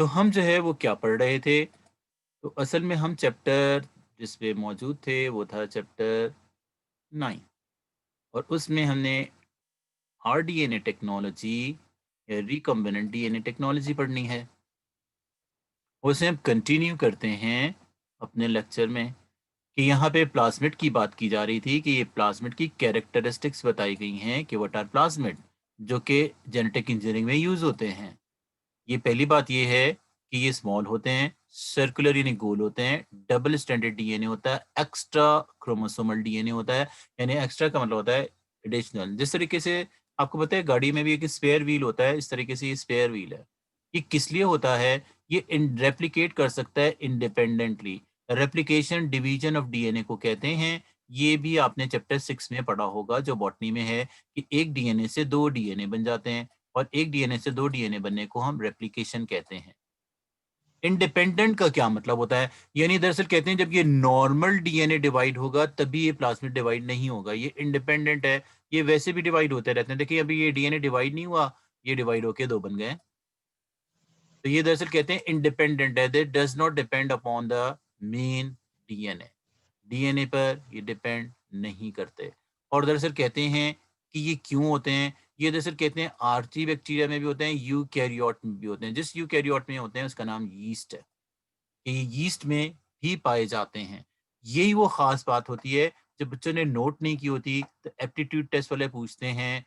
तो हम जो है वो क्या पढ़ रहे थे? तो असल में हम चैप्टर जिस पे मौजूद थे वो था चैप्टर 9 और उसमें हमने आरडीएनए टेक्नोलॉजी या रिकॉम्बिनेंट डीएनए टेक्नोलॉजी पढ़नी है। उसे हम कंटिन्यू करते हैं अपने लेक्चर में कि यहाँ पे प्लाज्मिड की बात की जा रही थी कि ये प्लाज्मिड की कैरेक्टरिस्टिक्स बताई गई हैं कि व्हाट आर प्लाज्मिड जो कि जेनेटिक इंजीनियरिंग में यूज़ होते हैं। ये पहली बात ये है कि ये स्मॉल होते हैं, सर्कुलर यानी गोल होते हैं, डबल स्ट्रैंडेड डीएनए होता है, एक्स्ट्रा क्रोमोसोमल डीएनए होता है, यानी एक्स्ट्रा का मतलब होता है एडिशनल। जिस तरीके से आपको पता है गाड़ी में भी एक स्पेयर व्हील होता है, इस तरीके से ये स्पेयर व्हील है। ये किस लिए होता है? ये रेप्लिकेट कर सकता है independently. Replication division of DNA को कहते हैं। ये भी आपने चैप्टर 6 में पढ़ा होगा जो बॉटनी में है कि एक डीएनए से 2 डीएनए बन जाते हैं। और एक डीएनए से 2 डीएनए बनने को हम रेप्लिकेशन कहते हैं। इंडिपेंडेंट का क्या मतलब होता है? यानी दरअसल कहते हैं जब ये नॉर्मल डीएनए डिवाइड होगा तभी ये प्लाज़्मिड डिवाइड नहीं होगा। ये इंडिपेंडेंट है, ये वैसे भी डिवाइड होते रहते हैं। देखिए अभी ये डीएनए डिवाइड नहीं हुआ, ये डिवाइड होके 2 बन गए। तो ये दरअसल कहते हैं इंडिपेंडेंट है, that does not depend upon the main DNA. DNA पर ये डिपेंड नहीं करते। और दरअसल कहते हैं कि ये क्यों होते हैं? ये दरअसल कहते हैं आर्ची बैक्टीरिया में भी होते हैं, यूकैरियोट में भी होते हैं। जिस यूकैरियोट में होते हैं उसका नाम यीस्ट है। कि ये यीस्ट में भी पाए जाते हैं। यही वो ख़ास बात होती है, जब बच्चों ने नोट नहीं की होती तो एप्टीट्यूड टेस्ट वाले पूछते हैं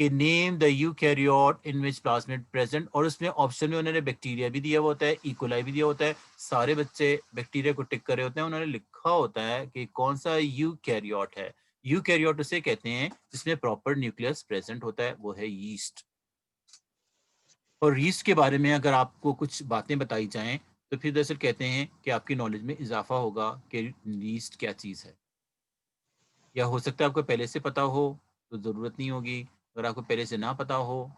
कि name the eukaryote in which plasmid present, और उसमें ऑप्शन में उन्होंने बैक्टीरिया भी दिया हुआ होता है, इकोलाई भी दिया होता है। सारे बच्चे बैक्टीरिया को टिक कर रहे होते हैं, उन्होंने लिखा होता है कि कौन सा यूकैरियोट है। यूकैरियोट उसे कहते हैं जिसमें प्रॉपर न्यूक्लियस प्रेजेंट होता है, वो है यीस्ट। और यीस्ट के बारे में अगर आपको कुछ बातें बताई जाएं तो फिर दरअसल कहते हैं कि आपकी नॉलेज में इजाफा होगा कि यीस्ट क्या चीज़ है। या हो सकता है आपको पहले से पता हो तो ज़रूरत नहीं होगी, अगर आपको पहले से ना पता हो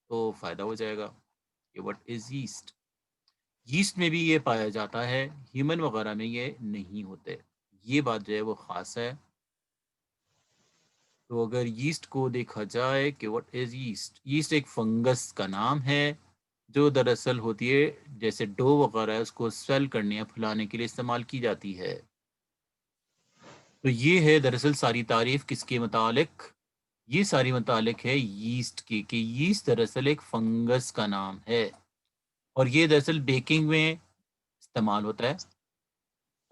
तो फ़ायदा हो जाएगा कि व्हाट इज़ यीस्ट। यीस्ट में भी ये पाया जाता है, ह्यूमन वगैरह में ये नहीं होते। ये बात जो है वो ख़ास है। तो अगर यीस्ट को देखा जाए कि व्हाट इज़ यीस्ट, यीस्ट एक फंगस का नाम है जो दरअसल होती है जैसे डो वगैरह है उसको स्वेल करने या फुलाने के लिए इस्तेमाल की जाती है। तो ये है दरअसल सारी तारीफ किसके मुतालिक? ये सारी मुतालिक है यीस्ट की, कि यीस्ट दरअसल एक फंगस का नाम है और ये दरअसल बेकिंग में इस्तेमाल होता है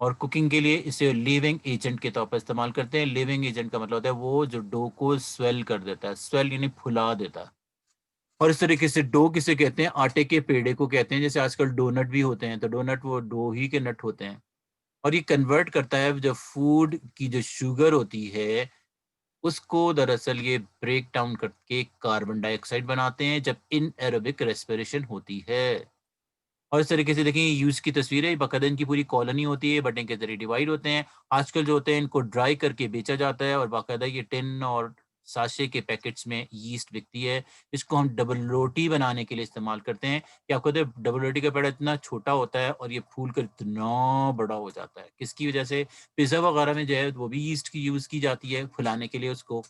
और कुकिंग के लिए इसे लिविंग एजेंट के तौर पर इस्तेमाल करते हैं। लिविंग एजेंट का मतलब होता है वो जो डो को स्वेल कर देता है, स्वेल यानी फुला देता है। और इस तरीके से डो किसे कहते हैं? आटे के पेड़े को कहते हैं। जैसे आजकल डोनट भी होते हैं, तो डोनट वो डो ही के नट होते हैं। और ये कन्वर्ट करता है जो फूड की जो शुगर होती है, उसको दरअसल ये ब्रेक डाउन करके कार्बन डाइऑक्साइड बनाते हैं जब इनएरोबिक रेस्पिरेशन होती है। और इस तरीके से देखिए यूज़ की तस्वीर है, बाकायदा इनकी पूरी कॉलोनी होती है, बटन के ज़रिए डिवाइड होते हैं। आजकल जो होते हैं इनको ड्राई करके बेचा जाता है और बाकायदा ये टिन और साशे के पैकेट्स में यीस्ट बिकती है। इसको हम डबल रोटी बनाने के लिए इस्तेमाल करते हैं। कि आपको पता है डबल रोटी का पेड़ा इतना छोटा होता है और ये फूल कर इतना बड़ा हो जाता है। किसकी वजह से? पिज़्ज़ा वगैरह में जो है वो भी यीस्ट की यूज़ की जाती है फुलाने के लिए उसको।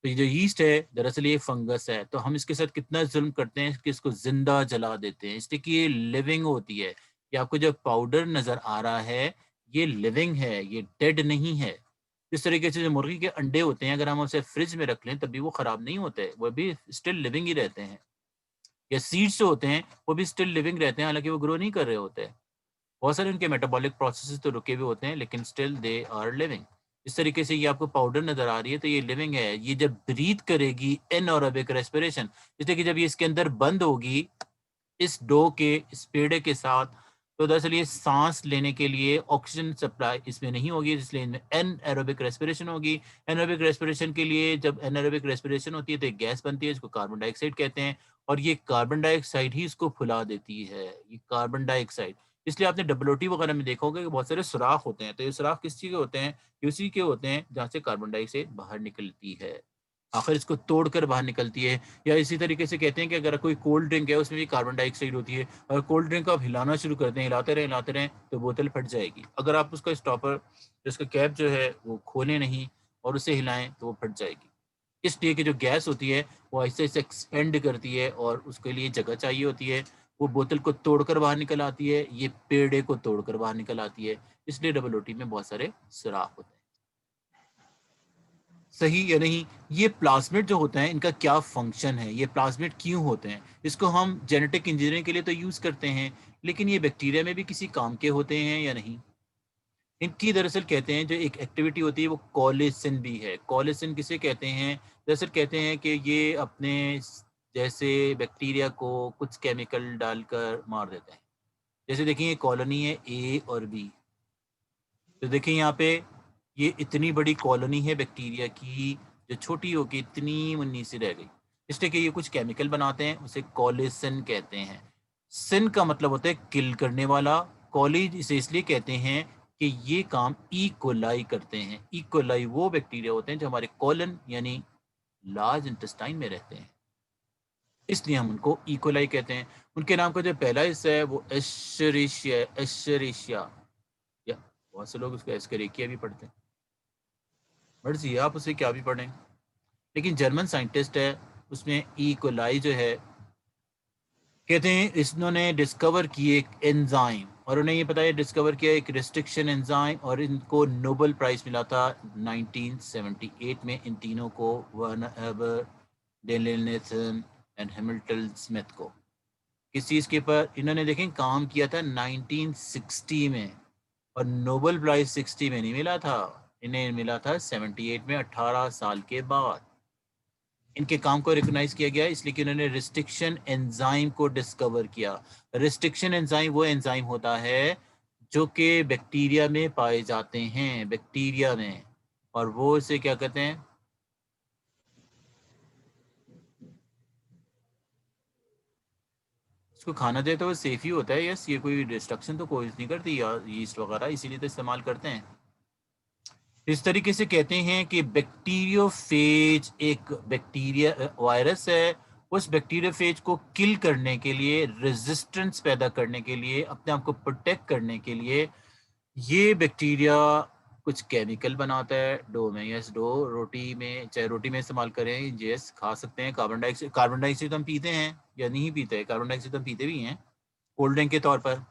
तो ये जो यीस्ट है दरअसल ये फंगस है, तो हम इसके साथ कितना ज़ुल्म करते हैं कि इसको ज़िंदा जला देते हैं, इसलिए कि ये लिविंग होती है। ये आपको जो पाउडर नज़र आ रहा है, ये लिविंग है, ये डेड नहीं है। इस तरीके से जो मुर्गी के अंडे होते हैं, अगर हम उसे फ्रिज में रख लें तब भी वो खराब नहीं होते, वो भी स्टिल लिविंग ही रहते हैं। या सीड्स जो होते हैं, वो भी स्टिल लिविंग रहते हैं, हालाँकि वो ग्रो नहीं कर रहे होते। बहुत सारे उनके मेटाबॉलिक प्रोसेसेस तो रुके हुए होते हैं लेकिन स्टिल दे आर लिविंग। इस तरीके से ये आपको पाउडर नज़र आ रही है तो ये लिविंग है। ये जब ब्रीथ करेगी एनारोबिक रेस्पिरेशन, जैसे कि जब ये इसके अंदर बंद होगी इस डो के इस पेड़े के साथ, तो दरअसल ये सांस लेने के लिए ऑक्सीजन सप्लाई इसमें नहीं होगी, इसलिए इनमें एनएरोबिक रेस्पिरेशन होगी। एनारोबिक रेस्पिरेशन के लिए जब एनारोबिक रेस्पिरेशन होती है तो एक गैस बनती है जिसको कार्बन डाइऑक्साइड कहते हैं और ये कार्बन डाइऑक्साइड ही इसको फुला देती है, ये कार्बन डाइऑक्साइड। इसलिए आपने डब्ल्यूटी वगैरह में देखा होगा कि बहुत सारे सुराख होते हैं, तो ये सुराख किस चीज़ के होते हैं? ये उसी के होते हैं जहाँ से कार्बन डाइऑक्साइड बाहर निकलती है। आखिर इसको तोड़कर बाहर निकलती है। या इसी तरीके से कहते हैं कि अगर कोई कोल्ड ड्रिंक है उसमें भी कार्बन डाइऑक्साइड होती है। अगर कोल्ड ड्रिंक को आप हिलाना शुरू कर दें, हिलाते रहें तो बोतल फट जाएगी। अगर आप उसका स्टॉपर, उसका कैप जो है वो खोलें नहीं और उसे हिलाएँ तो वो फट जाएगी। इसलिए कि जो गैस होती है वो ऐसे-ऐसे एक्सपेंड करती है और उसके लिए जगह चाहिए होती है। वो बोतल को तोड़कर बाहर निकल आती है, ये पेड़े को तोड़कर बाहर निकल आती है, इसलिए डबल ओटी में बहुत सारे सुराख होते हैं। सही या नहीं? ये प्लाज्मिड जो होते हैं इनका क्या फंक्शन है, ये प्लाज्मिड क्यों होते हैं, इसको हम जेनेटिक इंजीनियरिंग के लिए तो यूज करते हैं, लेकिन ये बैक्टीरिया में भी किसी काम के होते हैं या नहीं? इनकी दरअसल कहते हैं जो एक एक्टिविटी होती है वो कॉलिसिन भी है। कॉलिसिन किसे कहते हैं? दरअसल कहते हैं कि ये अपने जैसे बैक्टीरिया को कुछ केमिकल डालकर मार देते हैं। जैसे देखिए ये कॉलोनी है ए और बी, तो देखिए यहाँ पे ये इतनी बड़ी कॉलोनी है बैक्टीरिया की जो छोटी होकर इतनी मुन्नी सी रह गई, इसलिए कि ये कुछ केमिकल बनाते हैं, उसे कॉलिसन कहते हैं। सिन का मतलब होता है किल करने वाला। कॉलेज इसे इसलिए कहते हैं कि ये काम ई कोलाई करते हैं। ई कोलाई वो बैक्टीरिया होते हैं जो हमारे कॉलन यानी लार्ज इंटेस्टाइन में रहते हैं, इसलिए हम उनको ई कोलाई कहते हैं। उनके नाम का जो पहला हिस्सा है वो एस्चेरिशिया, एस्चेरिशिया, या बहुत से लोग उसको एस्केरिकिया भी पढ़ते हैं, मर्जी है आप उसे क्या भी पढ़ें। लेकिन जर्मन साइंटिस्ट है, उसमें ई कोलाई जो है कहते हैं इन्होंने डिस्कवर की एक एंजाइम, और उन्हें ये पता है डिस्कवर किया एक रिस्ट्रिक्शन एंजाइम, और इनको नोबेल प्राइज मिला था 1978 में इन तीनों को, वन एबर, डेलेनेथन एंड हैमिल्टन स्मिथ को। किस चीज़ के ऊपर इन्होंने देखें काम किया था 1960 में, और नोबेल प्राइज 60 में नहीं मिला था, इन्हें मिला था 78 में, 18 साल के बाद। इनके काम को रिकॉग्नाइज किया गया इसलिए कि उन्होंने रिस्ट्रिक्शन एंजाइम को डिस्कवर किया। रिस्ट्रिक्शन एंजाइम वो एंजाइम होता है जो कि बैक्टीरिया में पाए जाते हैं, बैक्टीरिया में, और वो इसे क्या कहते हैं? इसको खाना दे तो वो सेफ ही होता है। यस, ये कोई डिस्ट्रक्शन तो कोई नहीं करती या यीस्ट वगैरह, इसीलिए तो इस्तेमाल करते हैं। इस तरीके से कहते हैं कि बैक्टीरियोफेज एक बैक्टीरिया वायरस है, उस बैक्टीरियोफेज को किल करने के लिए, रेजिस्टेंस पैदा करने के लिए, अपने आप को प्रोटेक्ट करने के लिए ये बैक्टीरिया कुछ केमिकल बनाता है डो में। यस, डो रोटी में, चाहे रोटी में इस्तेमाल करें, यस खा सकते हैं। कार्बन डाइऑक्साइड तो हम पीते हैं या नहीं पीते? कार्बन डाइऑक्साइड तो हम पीते भी हैं कोल्ड ड्रिंक के तौर पर।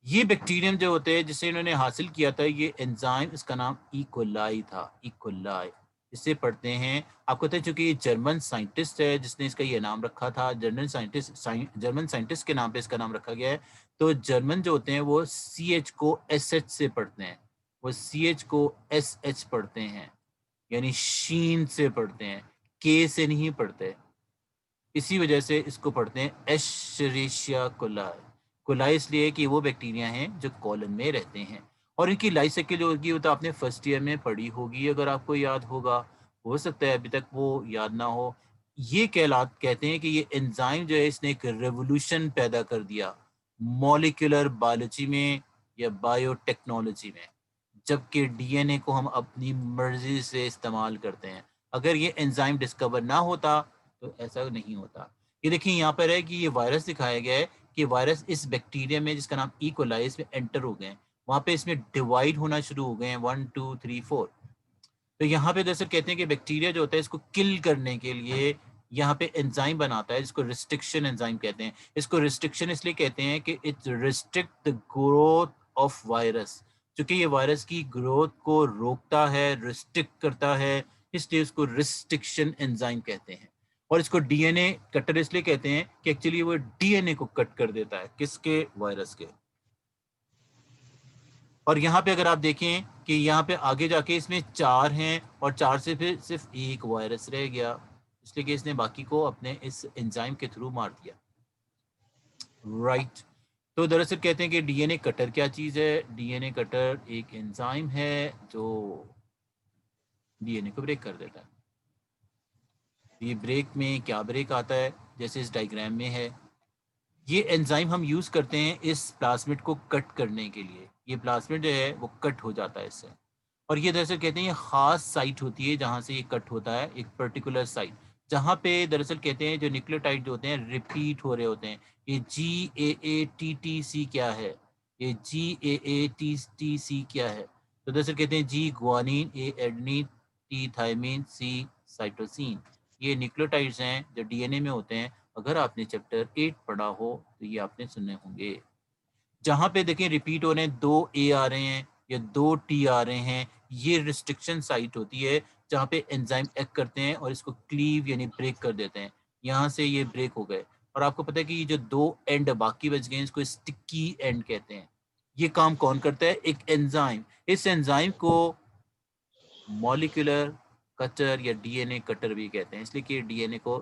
ये बैक्टीरियम जो होते हैं जिसे इन्होंने हासिल किया था, ये एंजाइम, इसका नाम इकोलाई था, इकोलाई। इसे पढ़ते हैं, आपको पता है चूंकि ये जर्मन साइंटिस्ट है जिसने इसका ये नाम रखा था, जर्मन साइंटिस्ट के नाम पे इसका नाम रखा गया है। तो जर्मन जो होते हैं वो सी एच को एस एच से पढ़ते हैं, वो सी एच को एस एच पढ़ते हैं, यानी शीन से पढ़ते हैं, के से नहीं पढ़ते। इसी वजह से इसको पढ़ते हैं एशरीशिया कोलाई। कोलाई इसलिए कि वो बैक्टीरिया हैं जो कॉलन में रहते हैं, और इनकी लाइफ साइकिल जो होगी वो तो आपने फर्स्ट ईयर में पढ़ी होगी अगर आपको याद होगा, हो सकता है अभी तक वो याद ना हो। ये कहते हैं कि ये एंजाइम जो है इसने एक रेवोल्यूशन पैदा कर दिया मॉलिक्यूलर बायोलॉजी में या बायोटेक्नोलॉजी में, जबकि डीएनए को हम अपनी मर्जी से इस्तेमाल करते हैं। अगर ये एंजाइम डिस्कवर ना होता तो ऐसा नहीं होता। ये देखिए यहाँ पर है कि ये वायरस दिखाया गया है कि वायरस इस बैक्टीरिया में जिसका नाम ई कोलाई में एंटर हो गए हैं, वहाँ पे इसमें डिवाइड होना शुरू हो गए हैं 1 2 3 4। तो यहाँ पे दरअसल कहते हैं कि बैक्टीरिया जो होता है इसको किल करने के लिए यहाँ पे एंजाइम बनाता है जिसको रिस्ट्रिक्शन एंजाइम कहते हैं। इसको रिस्ट्रिक्शन इसलिए कहते हैं कि it restrict the growth of virus, क्योंकि ये वायरस की ग्रोथ को रोकता है, रिस्ट्रिक्ट करता है, इसलिए उसको रिस्ट्रिक्शन एंजाइम कहते हैं। और इसको डीएनए कटर इसलिए कहते हैं कि एक्चुअली वो डीएनए को कट कर देता है, किसके? वायरस के। और यहाँ पे अगर आप देखें कि यहाँ पे आगे जाके इसमें 4 हैं और 4 से फिर सिर्फ एक वायरस रह गया, इसलिए कि इसने बाकी को अपने इस एंजाइम के थ्रू मार दिया। राइट। तो दरअसल कहते हैं कि डीएनए कटर क्या चीज़ है? डीएनए कटर एक एंजाइम है जो डीएनए को ब्रेक कर देता है। ये ब्रेक में क्या ब्रेक आता है? जैसे इस डायग्राम में है, ये एंजाइम हम यूज़ करते हैं इस प्लाज्मिड को कट करने के लिए। ये प्लाज्मिड जो है वो कट हो जाता है इससे, और ये दरअसल कहते हैं ये खास साइट होती है जहाँ से ये कट होता है, एक पर्टिकुलर साइट जहाँ पे दरअसल कहते हैं जो न्यूक्लियोटाइड जो होते हैं रिपीट हो रहे होते हैं। ये GAATTC क्या है? ये GAATTC क्या है? तो दरअसल कहते हैं जी ग्वानिन, ए एडेनिन, टी थायमिन, सी साइटोसिन। ये न्यूक्लियोटाइड्स हैं जो डीएनए में होते हैं, अगर आपने चैप्टर 8 पढ़ा हो तो ये आपने सुने होंगे। जहाँ पे देखें रिपीट हो रहे हैं, 2 ए आ रहे हैं या 2 टी आ रहे हैं, ये रिस्ट्रिक्शन साइट होती है जहाँ पे एंजाइम एक्ट करते हैं और इसको क्लीव यानी ब्रेक कर देते हैं। यहाँ से ये ब्रेक हो गए और आपको पता है कि ये जो 2 एंड बाकी बच गए हैं इसको स्टिकी एंड कहते हैं। ये काम कौन करता है? एक एंजाइम। इस एंजाइम को मॉलिक्यूलर कटर या डीएनए कटर भी कहते हैं, इसलिए कि डीएनए को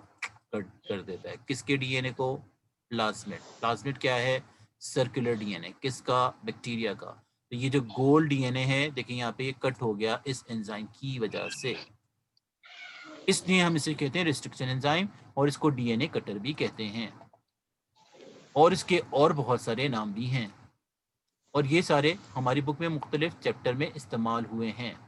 कट कर देता है। किसके डीएनए को? प्लाज्मिड। प्लाज्मिड क्या है? Circular DNA. किसका? बैक्टीरिया का। तो ये जो गोल डीएनए है देखिए यहाँ पे ये कट हो गया इस एंजाइम की वजह से, इसलिए हम इसे कहते हैं रिस्ट्रिक्शन एंजाइम और इसको डीएनए कटर भी कहते हैं। और इसके और बहुत सारे नाम भी हैं और ये सारे हमारी बुक में मुख्तलिफ चैप्टर में इस्तेमाल हुए हैं।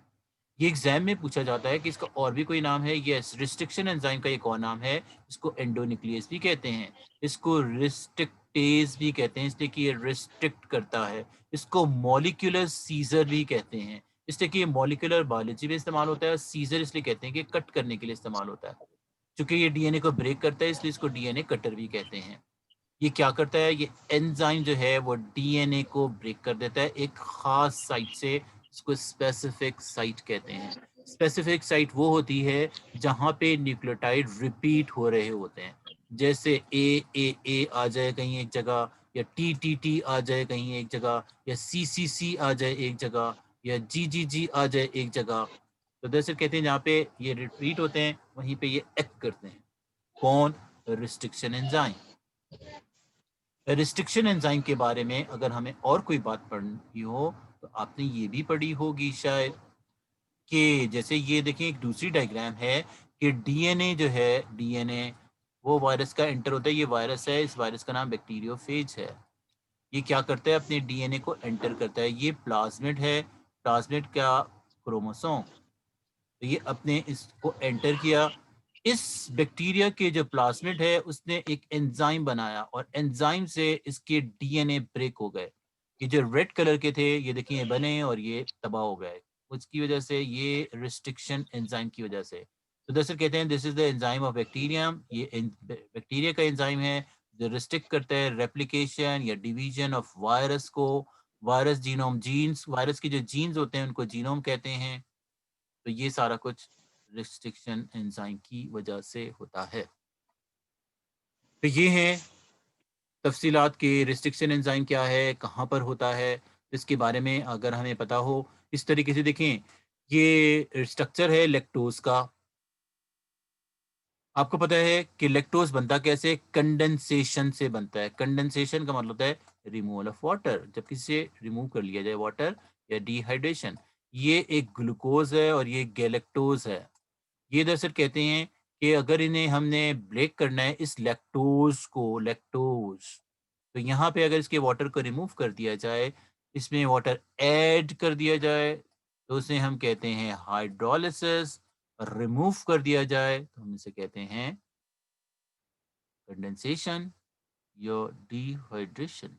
ये एग्जाम में पूछा जाता है कि इसका और भी कोई नाम है। यस, रिस्ट्रिक्शन एंजाइम का एक और नाम है, इसको एंडोन्यूक्लियस भी कहते हैं, इसको रिस्ट्रिक्टेज भी कहते हैं इसलिए कि ये रिस्ट्रिक्ट करता है, इसको मॉलिक्यूलर सीजर भी कहते हैं इसलिए कि ये मॉलिक्यूलर बायोलॉजी में इस्तेमाल होता है, और सीजर इसलिए कहते हैं कि कट करने के लिए इस्तेमाल होता है। चूंकि ये डीएनए को ब्रेक करता है इसलिए इसको डीएनए कटर भी कहते हैं। ये क्या करता है? ये एंजाइम जो है वो डीएनए को ब्रेक कर देता है एक खास साइट से, इसको स्पेसिफिक साइट कहते हैं। स्पेसिफिक साइट वो होती है जहां पे न्यूक्लियोटाइड रिपीट हो रहे होते हैं, जैसे ए आ जाए कहीं एक जगह, या टी आ जाए कहीं एक जगह, या सी आ जाए एक जगह, या जी आ जाए एक जगह। तो दरअसल कहते हैं जहाँ पे ये रिपीट होते हैं वहीं पे ये एक्ट करते हैं। कौन? Restriction enzyme. रिस्ट्रिक्शन एंजाइम के बारे में अगर हमें और कोई बात पढ़नी हो तो आपने ये भी पढ़ी होगी शायद, कि जैसे ये देखें एक दूसरी डायग्राम है कि डीएनए जो है, डीएनए वो वायरस का एंटर होता है। ये वायरस है, इस वायरस का नाम बैक्टीरियोफेज है। ये क्या करता है? अपने डीएनए को एंटर करता है। ये प्लाज्मिड है, प्लाज्मिड का क्रोमोसोम। तो ये अपने इसको एंटर किया। इस बैक्टीरिया के जो प्लाज्मिड है उसने एक एंजाइम बनाया और एंजाइम से इसके डीएनए ब्रेक हो गए। ये जो रेड कलर के थे ये देखिए ये बने और ये तबाह हो गए, उसकी वजह से, ये रिस्ट्रिक्शन एंजाइम की वजह से। तो दरअसल कहते हैं this is the enzyme of bacterium. ये बैक्टीरिया का एंजाइम है जो रिस्ट्रिक्ट करता है रेप्लिकेशन या डिवीजन ऑफ वायरस को। वायरस जीनोम, जीन्स, वायरस के जो जीन्स होते हैं उनको जीनोम कहते हैं। तो ये सारा कुछ रिस्ट्रिक्शन एंजाइम की वजह से होता है। तो ये हैं तफसीलात के रिस्ट्रिक्शन एंजाइम क्या है, कहाँ पर होता है, इसके बारे में अगर हमें पता हो। इस तरीके से देखें, ये स्ट्रक्चर है लैक्टोज का। आपको पता है कि लैक्टोज बनता कैसे? कंडेंसेशन से बनता है। कंडेंसेशन का मतलब होता है रिमूवल ऑफ वाटर, जब किसी से रिमूव कर लिया जाए वाटर, या डिहाइड्रेशन। ये एक ग्लूकोज है और ये गैलेक्टोज है। ये दरअसल कहते हैं कि अगर इन्हें हमने ब्रेक करना है इस लैक्टोज को, लैक्टोज, तो यहाँ पे अगर इसके वाटर को रिमूव कर दिया जाए, इसमें वाटर ऐड कर दिया जाए, तो उसे हम कहते हैं हाइड्रोलिसिस। रिमूव कर दिया जाए तो हम इसे कहते हैं कंडेंसेशन या डिहाइड्रेशन।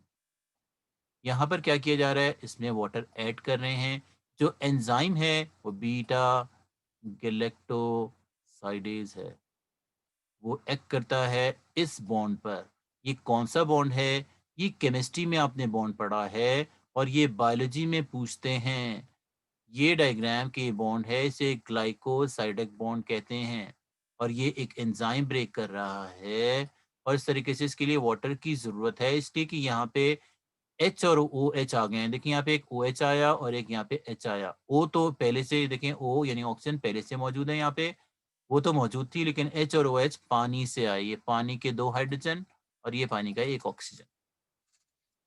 यहाँ पर क्या किया जा रहा है? इसमें वाटर ऐड कर रहे हैं। जो एंजाइम है वो बीटा गैलेक्टोसाइडेज है, वो एक्ट करता है इस बॉन्ड पर। ये कौन सा बॉन्ड है? ये केमिस्ट्री में आपने बॉन्ड पढ़ा है और ये बायोलॉजी में पूछते हैं। ये डायग्राम के बॉन्ड है, इसे ग्लाइकोसाइडिक बॉन्ड कहते हैं और ये एक एंजाइम ब्रेक कर रहा है और इस तरीके से इसके लिए वाटर की ज़रूरत है, इसलिए कि यहाँ पे एच और ओ एच आ गए हैं। देखिए यहाँ पे एक ओ एच आया और एक यहाँ पे एच आया। ओ तो पहले से, देखें ओ यानी ऑक्सीजन पहले से मौजूद है यहाँ पे, वो तो मौजूद थी, लेकिन एच और ओ एच पानी से आई। ये पानी के 2 हाइड्रोजन और ये पानी का 1 ऑक्सीजन।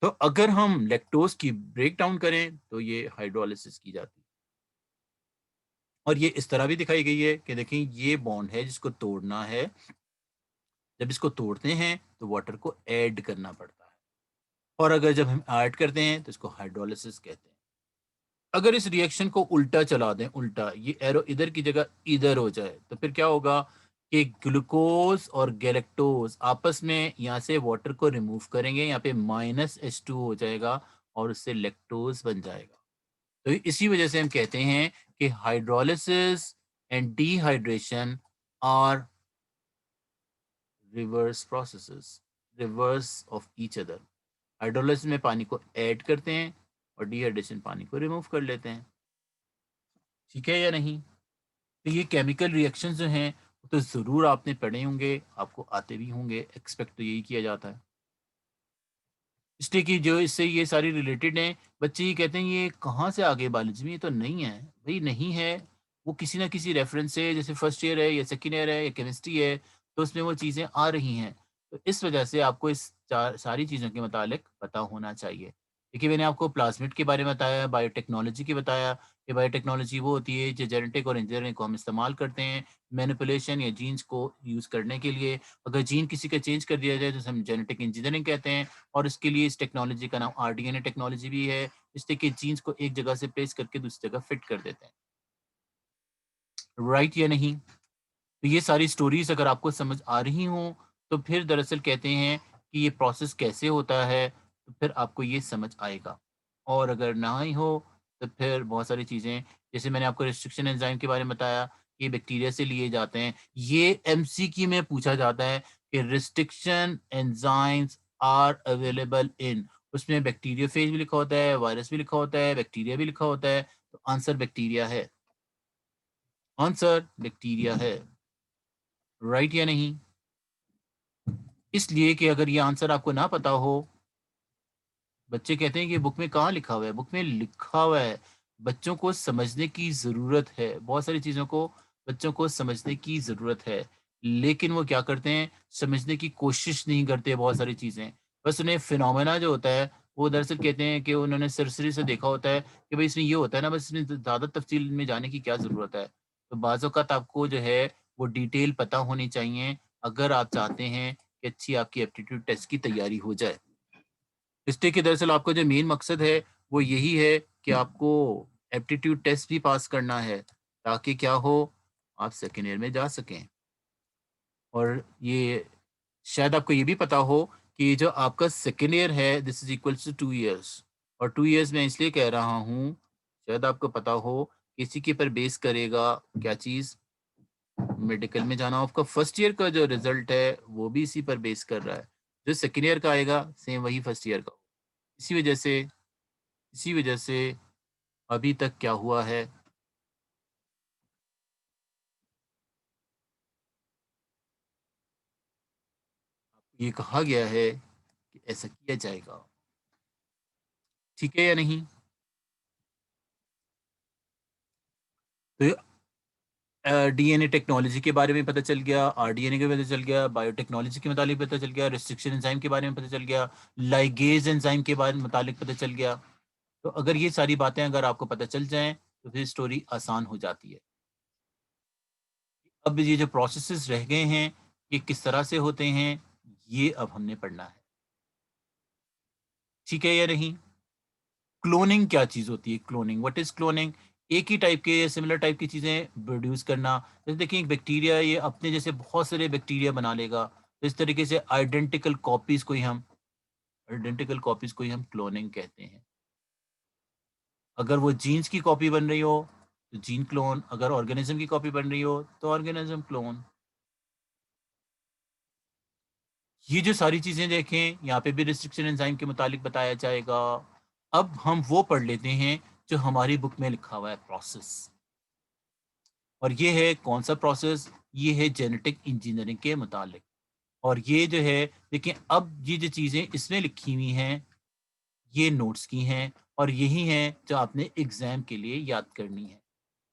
तो अगर हम लैक्टोज की ब्रेक डाउन करें तो ये हाइड्रोलिसिस की जाती है। और ये इस तरह भी दिखाई गई है कि देखें ये बॉन्ड है जिसको तोड़ना है। जब इसको तोड़ते हैं तो वाटर को ऐड करना पड़ता है, और अगर जब हम ऐड करते हैं तो इसको हाइड्रोलिसिस कहते हैं। अगर इस रिएक्शन को उल्टा चला दें, उल्टा, ये एरो इधर की जगह इधर हो जाए, तो फिर क्या होगा कि ग्लूकोज और गैलेक्टोज आपस में यहाँ से वाटर को रिमूव करेंगे, यहाँ पे -H2 हो जाएगा और उससे लैक्टोज बन जाएगा। तो इसी वजह से हम कहते हैं कि hydrolysis and dehydration are reverse processes, reverse of each other. Hydrolysis में पानी को ऐड करते हैं और डिहाइड्रेशन पानी को रिमूव कर लेते हैं। ठीक है या नहीं? तो ये केमिकल रिएक्शंस जो हैं वो तो ज़रूर आपने पढ़े होंगे, आपको आते भी होंगे, एक्सपेक्ट तो यही किया जाता है। इसलिए कि जो इससे ये सारी रिलेटेड हैं, बच्चे ये कहते हैं ये कहाँ से आ गए बायोलॉजी में, ये तो नहीं है। भई नहीं है, वो किसी न किसी रेफ़रेंस से जैसे फर्स्ट ईयर है या सेकंड ईयर है या केमिस्ट्री है, तो उसमें वो चीज़ें आ रही हैं। तो इस वजह से आपको इस सारी चीज़ों के मुतालिक पता होना चाहिए। देखिए मैंने आपको प्लाज़मिड के बारे में बताया, बायोटेक्नोलॉजी की बताया कि बायोटेक्नोलॉजी वो होती है जो जेनेटिक और इंजीनियरिंग को हम इस्तेमाल करते हैं, मैनिपुलेशन या जीन्स को यूज़ करने के लिए। अगर जीन किसी का चेंज कर दिया जाए तो उसे हम जेनेटिक इंजीनियरिंग कहते हैं। और इसके लिए इस टेक्नोलॉजी का नाम आरडीएनए टेक्नोलॉजी भी है। इससे कि जीन्स को एक जगह से प्लेस करके दूसरी जगह फिट कर देते हैं। राइट या नहीं? तो ये सारी स्टोरीज़ अगर आपको समझ आ रही हों, तो फिर दरअसल कहते हैं कि ये प्रोसेस कैसे होता है, तो फिर आपको ये समझ आएगा। और अगर ना ही हो, तो फिर बहुत सारी चीज़ें जैसे मैंने आपको रिस्ट्रिक्शन एंजाइम के बारे में बताया, ये बैक्टीरिया से लिए जाते हैं। ये एमसीक्यू में पूछा जाता है कि restriction enzymes are available in, उसमें बैक्टीरियोफेज भी लिखा होता है, वायरस भी लिखा होता है, बैक्टीरिया भी लिखा होता है, तो आंसर बैक्टीरिया है। आंसर बैक्टीरिया है। राइट या नहीं? इसलिए कि अगर ये आंसर आपको ना पता हो, बच्चे कहते हैं कि बुक में कहाँ लिखा हुआ है? बुक में लिखा हुआ है। बच्चों को समझने की ज़रूरत है। बहुत सारी चीज़ों को बच्चों को समझने की ज़रूरत है। लेकिन वो क्या करते हैं, समझने की कोशिश नहीं करते बहुत सारी चीज़ें। बस उन्हें फिनोमेना जो होता है, वो दरअसल कहते हैं कि उन्होंने सरसरी से देखा होता है कि भई इसमें ये होता है ना, बस इसमें ज़्यादा तफ़सील में जाने की क्या ज़रूरत है? तो बाज़ औक़ात आपको जो है, वो डिटेल पता होनी चाहिए, अगर आप चाहते हैं कि अच्छी आपकी एप्टीट्यूड टेस्ट की तैयारी हो जाए। इसलिए कि दरअसल आपका जो मेन मकसद है, वो यही है कि आपको एप्टीट्यूड टेस्ट भी पास करना है, ताकि क्या हो, आप सेकंड ईयर में जा सकें। और ये शायद आपको ये भी पता हो कि जो आपका सेकंड ईयर है, this is equals to 2 years. और 2 इयर्स मैं इसलिए कह रहा हूँ, शायद आपको पता हो, कि इसी के ऊपर बेस करेगा क्या चीज़, मेडिकल में जाना। आपका फर्स्ट ईयर का जो रिज़ल्ट है, वो भी इसी पर बेस कर रहा है। जो सेकंड ईयर का आएगा, सेम वही फर्स्ट ईयर का। इसी वजह से इसी वजह से अभी तक क्या हुआ है, ये कहा गया है कि ऐसा किया जाएगा। ठीक है या नहीं? तो डीएनए टेक्नोलॉजी के बारे में पता चल गया, आरडीएनए के पता चल गया, बायोटेक्नोलॉजी के मुतालिक पता चल गया, रिस्ट्रिक्शन एंजाइम के बारे में पता चल गया, लाइगेज एंजाइम के बारे में मुतालिक पता चल गया। तो अगर ये सारी बातें अगर आपको पता चल जाएँ, तो फिर स्टोरी आसान हो जाती है। अब ये जो प्रोसेसेस रह गए हैं, ये किस तरह से होते हैं, ये अब हमने पढ़ना है। ठीक है या नहीं? क्लोनिंग क्या चीज़ होती है? Cloning, what is cloning? एक ही टाइप के या सिमिलर टाइप की चीज़ें प्रोड्यूस करना। जैसे देखिए एक बैक्टीरिया ये अपने जैसे बहुत सारे बैक्टीरिया बना लेगा। तो इस तरीके से आइडेंटिकल कॉपीज़ को ही हम क्लोनिंग कहते हैं। अगर वो जीन्स की कॉपी बन रही हो, तो जीन क्लोन, अगर ऑर्गेनिज़्म की कॉपी बन रही हो, तो ऑर्गेनिज़्म क्लोन। ये जो सारी चीज़ें देखें, यहाँ पे भी रिस्ट्रिक्शन एंजाइम के मुतालिक बताया जाएगा। अब हम वो पढ़ लेते हैं, जो हमारी बुक में लिखा हुआ है प्रोसेस। और ये है कौन-सा प्रोसेस? ये है जेनेटिक इंजीनियरिंग के मुतालिक। और ये जो है देखिए अब ये जो चीज़ें इसमें लिखी हुई हैं, ये नोट्स की हैं और यही हैं जो आपने एग्ज़ाम के लिए याद करनी है।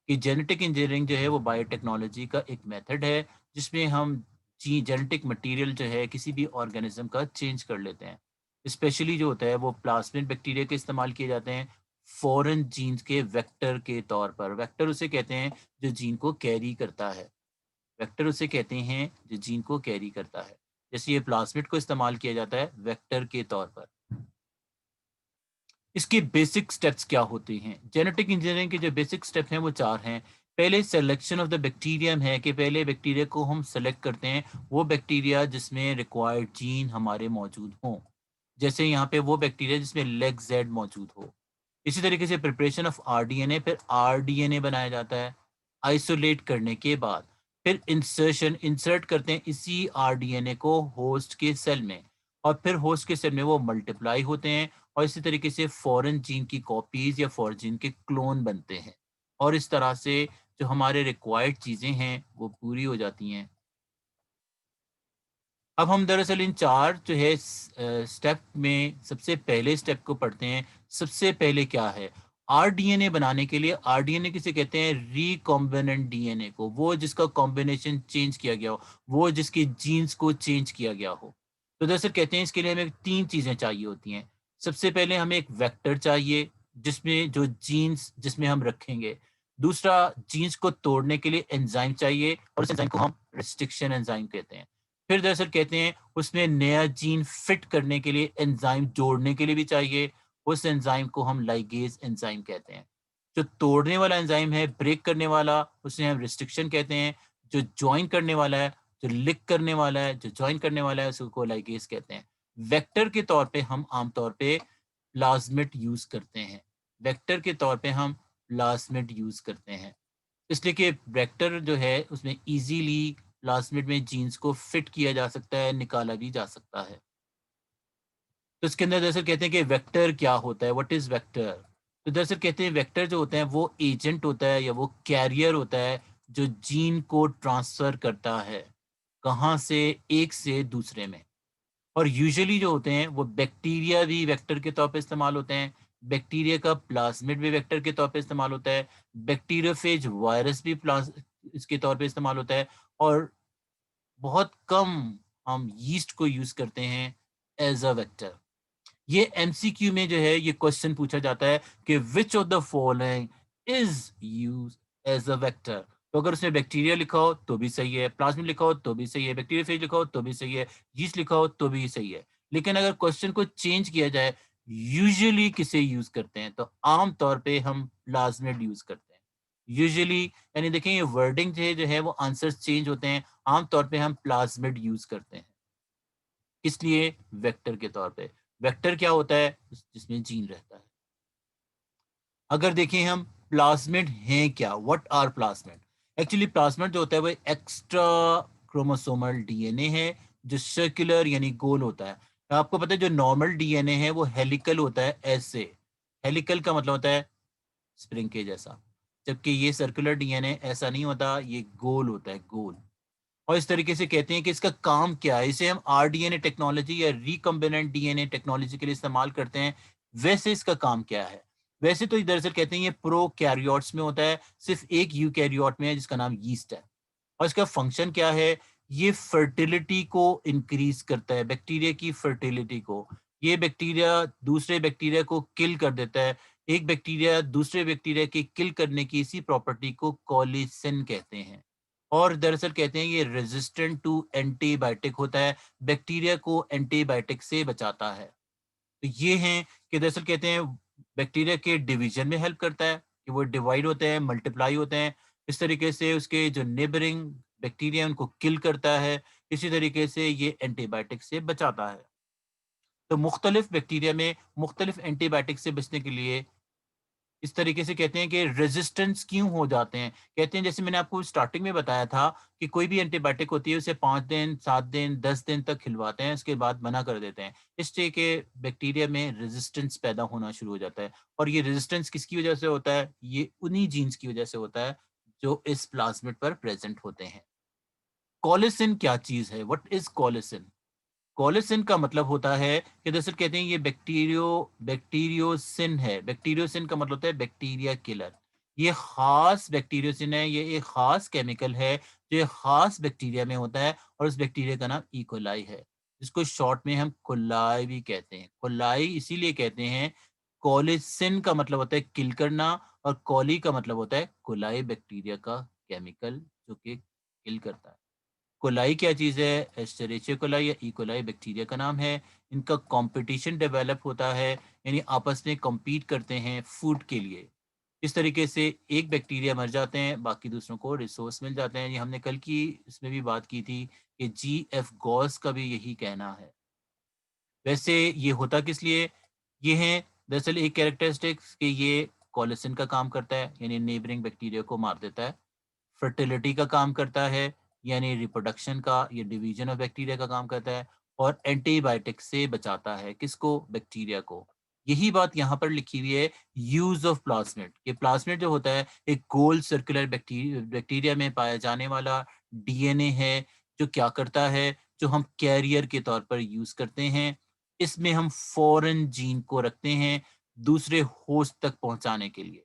कि जेनेटिक इंजीनियरिंग जो है वो बायोटेक्नोलॉजी का एक मेथड है, जिसमें हम जी जेनेटिक मटेरियल जो है किसी भी ऑर्गेनिज़्म का चेंज कर लेते हैं। स्पेशली जो होता है वो प्लाज़्मिड बैक्टीरिया के इस्तेमाल किए जाते हैं, फ़ॉरेन जीन्स के वेक्टर के तौर पर। वेक्टर उसे कहते हैं जो जीन को कैरी करता है। वेक्टर उसे कहते हैं जो जीन को कैरी करता है। जैसे ये प्लाज़मिड को इस्तेमाल किया जाता है वेक्टर के तौर पर। इसके बेसिक स्टेप्स क्या होते हैं? जेनेटिक इंजीनियरिंग के जो बेसिक स्टेप हैं वो 4 हैं। पहले सिलेक्शन ऑफ द बैक्टीरियम है कि पहले बैक्टीरिया को हम सेलेक्ट करते हैं, वो बैक्टीरिया जिसमें रिक्वायर्ड जीन हमारे मौजूद हों। जैसे यहाँ पे वो बैक्टीरिया जिसमें लेग ज़ेड मौजूद हो। इसी तरीके से प्रिपरेशन ऑफ आरडीएनए, फिर आरडीएनए बनाया जाता है, आइसोलेट करने के बाद। फिर इंसर्ट करते हैं इसी आरडीएनए को होस्ट के सेल में, और फिर होस्ट के सेल में वो मल्टीप्लाई होते हैं, और इसी तरीके से फॉरेन जीन की कॉपीज या फॉरेन जीन के क्लोन बनते हैं, और इस तरह से जो हमारे रिक्वायर्ड चीज़ें हैं वो पूरी हो जाती हैं। अब हम दरअसल इन 4 जो है स्टेप में सबसे पहले स्टेप को पढ़ते हैं। सबसे पहले क्या है? आरडीएनए बनाने के लिए, आरडीएनए किसे कहते हैं? रिकॉम्बिनेंट डीएनए को, वो जिसका कॉम्बिनेशन चेंज किया गया हो, वो जिसके जीन्स को चेंज किया गया हो। तो दरअसल कहते हैं इसके लिए हमें 3 चीज़ें चाहिए होती हैं। सबसे पहले हमें एक वेक्टर चाहिए, जिसमें जो जीन्स जिसमें हम रखेंगे। दूसरा, जीन्स को तोड़ने के लिए एंजाइम चाहिए, और उस एंजाइम को हम रिस्ट्रिक्शन एंजाइम कहते हैं। फिर दरअसल कहते हैं उसमें नया जीन फिट करने के लिए एंजाइम जोड़ने के लिए भी चाहिए, उस एंजाइम को हम लाइगेज एंजाइम कहते हैं। जो तोड़ने वाला एंजाइम है, ब्रेक करने वाला, उसे हम रिस्ट्रिक्शन कहते हैं। जो ज्वाइन करने वाला है, जो लिक करने वाला है, जो ज्वाइन करने वाला है, उसको लाइगेज कहते हैं। वेक्टर के तौर पे हम आमतौर पे प्लाज्मिड यूज करते हैं। वेक्टर के तौर पे हम प्लाज्मिड यूज करते हैं, इसलिए कि वेक्टर जो है उसमें इजीली प्लाज्मिड में जीन्स को फिट किया जा सकता है, निकाला भी जा सकता है। तो इसके अंदर दरअसल कहते हैं कि वेक्टर क्या होता है, व्हाट इज वेक्टर? तो दरअसल कहते हैं वेक्टर जो होता है वो एजेंट होता है या वो कैरियर होता है जो जीन को ट्रांसफर करता है, कहाँ से? एक से दूसरे में। और यूजुअली जो होते हैं वो बैक्टीरिया भी वेक्टर के तौर पे इस्तेमाल होते हैं। बैक्टीरिया का प्लाज्मिड भी वेक्टर के तौर पे इस्तेमाल होता है। बैक्टीरियोफेज वायरस भी प्लाज इसके तौर पे इस्तेमाल होता है। और बहुत कम हम यीस्ट को यूज करते हैं एज अ वेक्टर। ये एमसीक्यू में जो है ये क्वेश्चन पूछा जाता है कि which of the following is use as a vector. तो अगर उसमें बैक्टीरिया लिखा हो तो भी सही है, प्लाज्मिड लिखा हो तो भी सही है, बैक्टीरियोफेज लिखा हो तो भी सही है, यीस्ट लिखा हो तो भी सही है। लेकिन अगर क्वेश्चन को चेंज किया जाए, यूजुअली किसे यूज करते हैं, तो आम तौर पे हम प्लाज्मिड यूज करते हैं। यूजुअली यानी देखें ये वर्डिंग जो है वो आंसर्स चेंज होते हैं। आम तौर पे हम प्लाज्मिड यूज करते हैं, इसलिए वेक्टर के तौर पे। वेक्टर क्या होता है? जिसमें जीन रहता है। अगर देखें हम प्लाज्मिड हैं क्या, what are plasmid? Actually plasmid जो होता है वो एक्स्ट्रा क्रोमोसोमल डीएनए है जो सर्कुलर यानी गोल होता है। आपको पता है जो नॉर्मल डीएनए है वो हेलिकल होता है, ऐसे। हेलिकल का मतलब होता है स्प्रिंग के जैसा, जबकि ये सर्कुलर डीएनए ऐसा नहीं होता, ये गोल होता है, गोल। और इस तरीके से कहते हैं कि इसका काम क्या है, इसे हम आरडीएनए टेक्नोलॉजी या रिकम्बिनेंट डीएनए टेक्नोलॉजी के लिए इस्तेमाल करते हैं। वैसे इसका काम क्या है? वैसे तो दरअसल कहते हैं ये प्रोकैरियोट्स में होता है, सिर्फ एक यूकैरियोट में है जिसका नाम यीस्ट है। और इसका फंक्शन क्या है? ये फर्टिलिटी को इंक्रीज करता है, बैक्टीरिया की फर्टिलिटी को। ये बैक्टीरिया दूसरे बैक्टीरिया को किल कर देता है। एक बैक्टीरिया दूसरे बैक्टीरिया के किल करने की इसी प्रॉपर्टी को कोलिसिन कहते हैं। और दरअसल कहते हैं ये रेजिस्टेंट टू एंटीबायोटिक होता है, बैक्टीरिया को एंटीबायोटिक से बचाता है। तो ये हैं कि दरअसल कहते हैं बैक्टीरिया के डिवीजन में हेल्प करता है, कि वो डिवाइड होते हैं, मल्टीप्लाई होते हैं। इस तरीके से उसके जो नेबरिंग बैक्टीरिया उनको किल करता है। इसी तरीके से ये एंटीबायोटिक से बचाता है। तो मुख्तलिफ बैक्टीरिया में मुख्तलिफ एंटीबायोटिक से बचने के लिए इस तरीके से कहते हैं कि रेजिस्टेंस क्यों हो जाते हैं। कहते हैं जैसे मैंने आपको स्टार्टिंग में बताया था कि कोई भी एंटीबायोटिक होती है उसे 5 दिन, 7 दिन, 10 दिन तक खिलवाते हैं, उसके बाद मना कर देते हैं। इससे कि बैक्टीरिया में रेजिस्टेंस पैदा होना शुरू हो जाता है। और ये रेजिस्टेंस किसकी वजह से होता है? ये उन्हीं जीन्स की वजह से होता है जो इस प्लाज्मिड पर प्रेज़ेंट होते हैं। कोलिसिन क्या चीज़ है? What is कोलिसिन? कोलिसिन का मतलब होता है कि दरअसल कहते हैं ये बैक्टीरियोसिन है। बैक्टीरियोसिन का मतलब होता है बैक्टीरिया किलर। ये खास बैक्टीरियोसिन है, ये एक खास केमिकल है जो एक खास बैक्टीरिया में होता है, और उस बैक्टीरिया का नाम इकोलाई है, जिसको शॉर्ट में हम कोलाई भी कहते हैं। कोलाई इसीलिए कहते हैं, कोलिसिन का मतलब होता है किल करना, और कोली का मतलब होता है कोलाई, बैक्टीरिया का केमिकल जो कि किल करता है। कोलाई क्या चीज़ है? एस्चेरिचिया कोलाई या ई कोलाई बैक्टीरिया का नाम है। इनका कंपटीशन डेवलप होता है, यानी आपस में compete करते हैं फूड के लिए। इस तरीके से एक बैक्टीरिया मर जाते हैं, बाकी दूसरों को रिसोर्स मिल जाते हैं। ये हमने कल की इसमें भी बात की थी कि जीएफ गॉस का भी यही कहना है। वैसे ये होता किस लिए? ये है दरअसल एक कैरेक्टरिस्टिक्स कि ये कोलिसिन का काम करता है, यानी नेबरिंग बैक्टीरिया को मार देता है। फर्टिलिटी का काम करता है, यानी रिप्रोडक्शन का, ये डिवीजन ऑफ बैक्टीरिया का काम करता है, और एंटीबायोटिक से बचाता है किसको? बैक्टीरिया को। यही बात यहाँ पर लिखी हुई है यूज ऑफ प्लाज्मिड। ये प्लाज्मिड जो होता है एक गोल सर्कुलर बैक्टीरिया में पाया जाने वाला डीएनए है, जो क्या करता है, जो हम कैरियर के तौर पर यूज करते हैं। इसमें हम फॉरेन जीन को रखते हैं दूसरे होस्ट तक पहुंचाने के लिए।